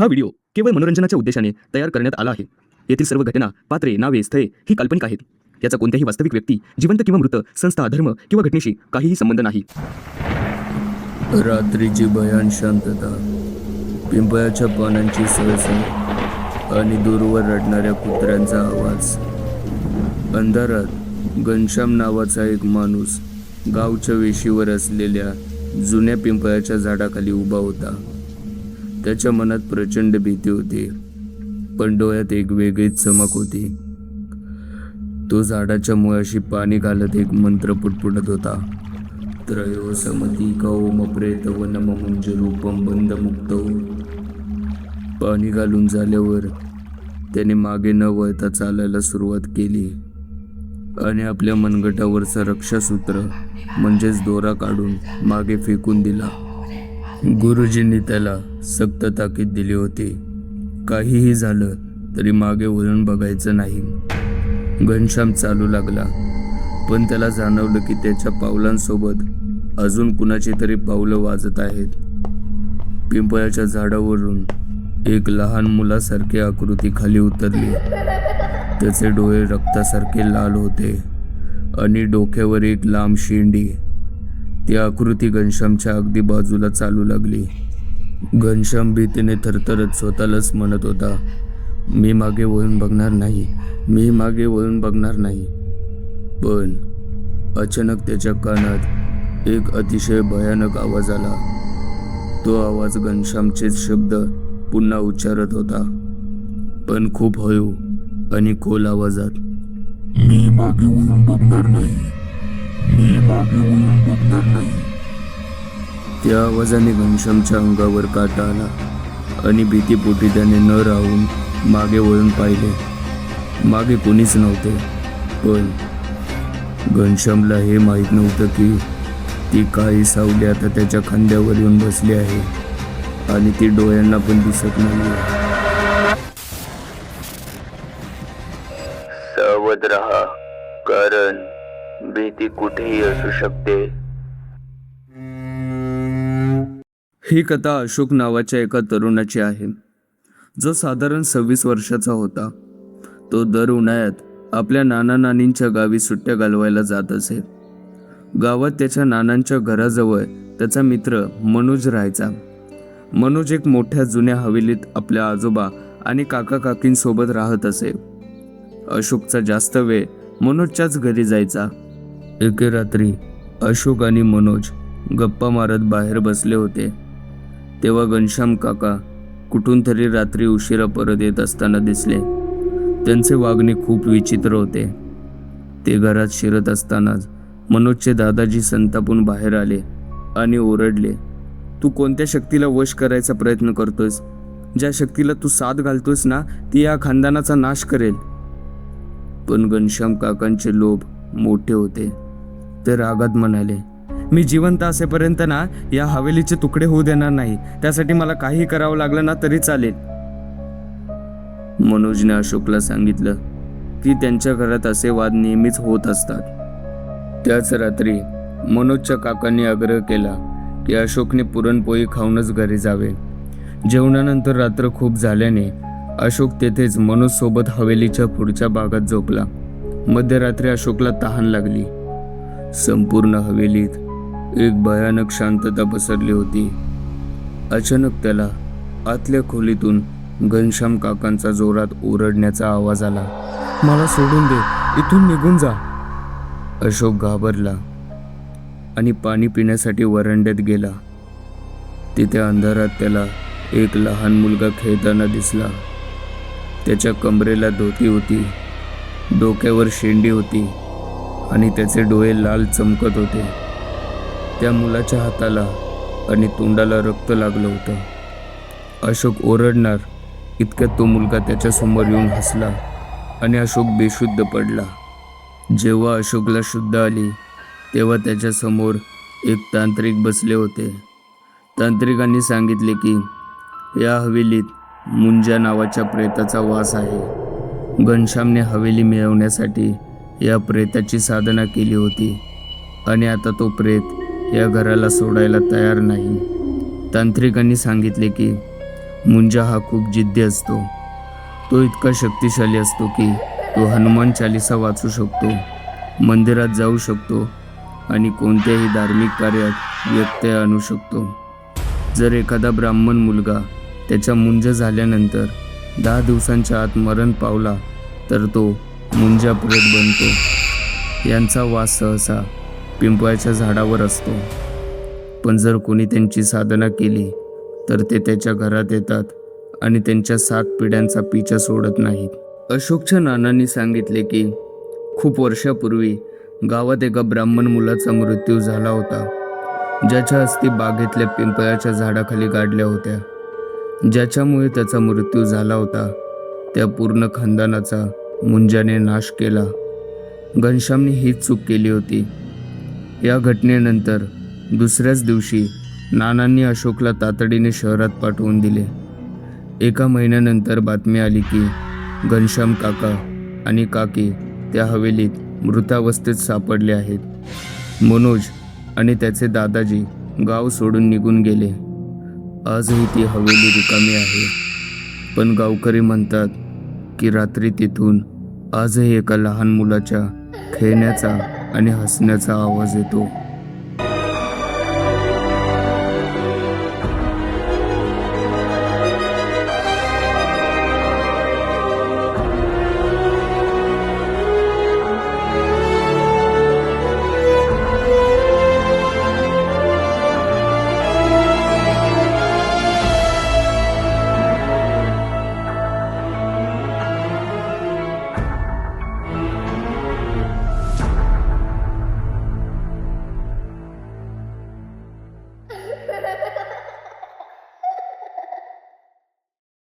हा व्हिडिओ केवळ मनोरंजनाच्या उद्देशाने तयार करण्यात आला आहे. येथील सर्व घटना, पात्रे, नावे, स्थळे ही काल्पनिक आहेत. याचा कोणत्याही वास्तविक व्यक्ती, जिवंत किंवा मृत, संस्था, धर्म किंवा घटनेशी काहीही संबंध नाही. रात्रीची भयान शांतता, पिंपळाच्या पानांची सळसळ आणि दूरवर रडणाऱ्या कुत्र्यांचा आवाज. अंधारात घनश्याम नावाचा एक माणूस गावच्या वेशीवर असलेल्या जुन्या पिंपळाच्या झाडाखाली उभा होता. त्याच्या मनात प्रचंड भीती होती, पण डोळ्यात एक वेगळीच चमक होती. तो झाडाच्या मुळाशी पाणी घालत एक मंत्र पुटपुटत होता. त्रयो समती कौम प्रेत वनम मुंज रूपम बंद मुक्त. पाणी घालून झाल्यावर त्याने मागे न वळता चालायला सुरुवात केली आणि आपल्या मनगटावरचं रक्षासूत्र म्हणजेच दोरा काढून मागे फेकून दिला. गुरुजींनी त्याला सक्त ताकीद दिली होती, काहीही झालं तरी मागे वळून बघायचं नाही. घनश्याम चालू लागला, पण त्याला जाणवलं की त्याच्या पावलांसोबत अजून कुणाची तरी पावलं वाजत आहेत. पिंपळाच्या झाडावरून एक लहान मुलासारखी आकृती खाली उतरली. त्याचे डोळे रक्तासारखे लाल होते आणि डोक्यावर एक लांब शेंडी. ती आकृती घनश्यामच्या अगदी बाजूला चालू लागली. घनश्याम भीतीने थरथरत स्वतःलाच म्हणत होता, मी मागे वळून बघणार नाही, मी मागे वळून बघणार नाही. पण अचानक त्याच्या कानात एक अतिशय भयानक आवाज आला. तो आवाज घनश्यामचेच शब्द पुन्हा उच्चारत होता, पण खूप हळू आणि खोल आवाजात. मी मागे वळून बघणार नाही, मी मागे वळून बघणार नाही. त्या आवाजाने घनश्यामच्या अंगावर काटा आला आणि भीतीपोटी त्याने न राहून मागे वळून पाहिले. मागे कोणीच नव्हते, पण घनश्यामला हे माहीत नव्हतं की ती काळी सावली आता त्याच्या खांद्यावर येऊन बसली आहे आणि ती डोळ्यांना पण दिसत नाही. सावध रहा, कारण भीती कुठेही असू शकते. ही कथा अशोक नावाच्या एका तरुणाची आहे, जो साधारण 26 वर्षाचा होता. तो दर उन्हाळ्यात आपल्या नाना नानींच्या गावी सुट्ट्या घालवायला जात असे. गावात त्याच्या नानांच्या घराजवळ त्याचा मित्र मनोज राहायचा. मनोज एक मोठ्या जुन्या हवेलीत आपल्या आजोबा आणि काका काकींसोबत राहत असे. अशोकचा जास्त वेळ मनोजच्याच घरी जायचा. एके रात्री अशोक आणि मनोज गप्पा मारत बाहेर बसले होते, तेव्हा घनश्याम काका कुठून तरी रात्री उशिरा परत येत असताना दिसले. त्यांचे वागणे खूप विचित्र होते. ते घरात शिरत असतानाच मनोजचे दादाजी संतापून बाहेर आले आणि ओरडले, तू कोणत्या शक्तीला वश करायचा प्रयत्न करतोयस? ज्या शक्तीला तू साथ घालतोयस ना, ती या खानदानाचा नाश करेल. पण घनश्याम काकांचे लोभ मोठे होते. ते रागात म्हणाले, मी जिवंत असेपर्यंत ना या हवेलीचे तुकडे होऊ देणार नाही. त्यासाठी मला काही करावं लागलं ना तरी चालेल. मनोजने अशोकला सांगितलं की त्यांच्या घरात असे वाद नेहमीच होत असतात. त्याच रात्री मनोजच्या काकांनी आग्रह केला की अशोकने पुरणपोळी खाऊनच घरी जावे. जेवणानंतर रात्र खूप झाल्याने अशोक तेथेच मनोज सोबत हवेलीच्या पुढच्या भागात झोपला. मध्यरात्री अशोकला तहान लागली. संपूर्ण हवेलीत एक भयानक शांतता पसरली होती. अचानक त्याला आतल्या खोलीतून घनश्याम काकांचा जोरात ओरडण्याचा आवाज आला, मला सोडून दे, इथून निघून जा. अशोक घाबरला आणि पाणी पिण्यासाठी वरांड्यात गेला. तिथे अंधारात त्याला एक लहान मुलगा खेळताना दिसला. त्याच्या कमरेला धोती होती, डोक्यावर शेंडी होती आणि त्याचे डोळे लाल चमकत होते. त्या मुलाच्या हाताला आणि तोंडाला रक्त लागलं होतं. अशोक ओरडणार इतक्यात तो मुलगा त्याच्यासमोर येऊन हसला आणि अशोक बेशुद्ध पडला. जेव्हा अशोकला शुद्ध आली तेव्हा त्याच्यासमोर एक तांत्रिक बसले होते. तांत्रिकांनी सांगितले की या हवेलीत मुंजा नावाच्या प्रेताचा वास आहे. घनश्यामने हवेली मिळवण्यासाठी या प्रेताची साधना केली होती आणि आता तो प्रेत या घराला सोडायला तयार नाही. तांत्रिकांनी सांगितले की मुंजा हा खूप जिद्दी असतो. तो इतका शक्तिशाली असतो की तो हनुमान चालिसा वाचू शकतो, मंदिरात जाऊ शकतो आणि कोणत्याही धार्मिक कार्यात व्यत्यय आणू शकतो. जर एखादा ब्राह्मण मुलगा त्याच्या मुंज झाल्यानंतर 10 दिवसांच्या आत मरण पावला तर तो मुंजाप्रेत बनतो. यांचा वास सहसा पिंपळाच्या झाडावर असतो. पण जर कोणी त्यांची साधना केली तर ते त्याच्या घरात येतात आणि त्यांच्या 7 पिढ्यांचा पिछा सोडत नाहीत. अशोकच्या नानांनी सांगितले की खूप वर्षापूर्वी गावात एका ब्राह्मण मुलाचा मृत्यू झाला होता, ज्याच्या अस्थी बागेतल्या पिंपळाच्या झाडाखाली गाडल्या होत्या. ज्याच्यामुळे त्याचा मृत्यू झाला होता त्या पूर्ण खानदानाचा मुंजाने नाश केला. घनश्यामने हीच चूक केली होती. या घटनेनंतर दुसऱ्याच दिवशी नानांनी अशोकला तातडीने शहरात पाठवून दिले. 1 महिन्यानंतर बातमी आली की घनश्याम काका आणि काकी त्या हवेलीत मृतावस्थेत सापडले आहेत. मनोज आणि त्याचे दादाजी गाव सोडून निघून गेले. आजही ती हवेली रिकामी आहे, पण गावकरी म्हणतात की रात्री तिथून आजही एका लहान मुलाच्या खेळण्याचा आणि हसण्याचा आवाज येतो.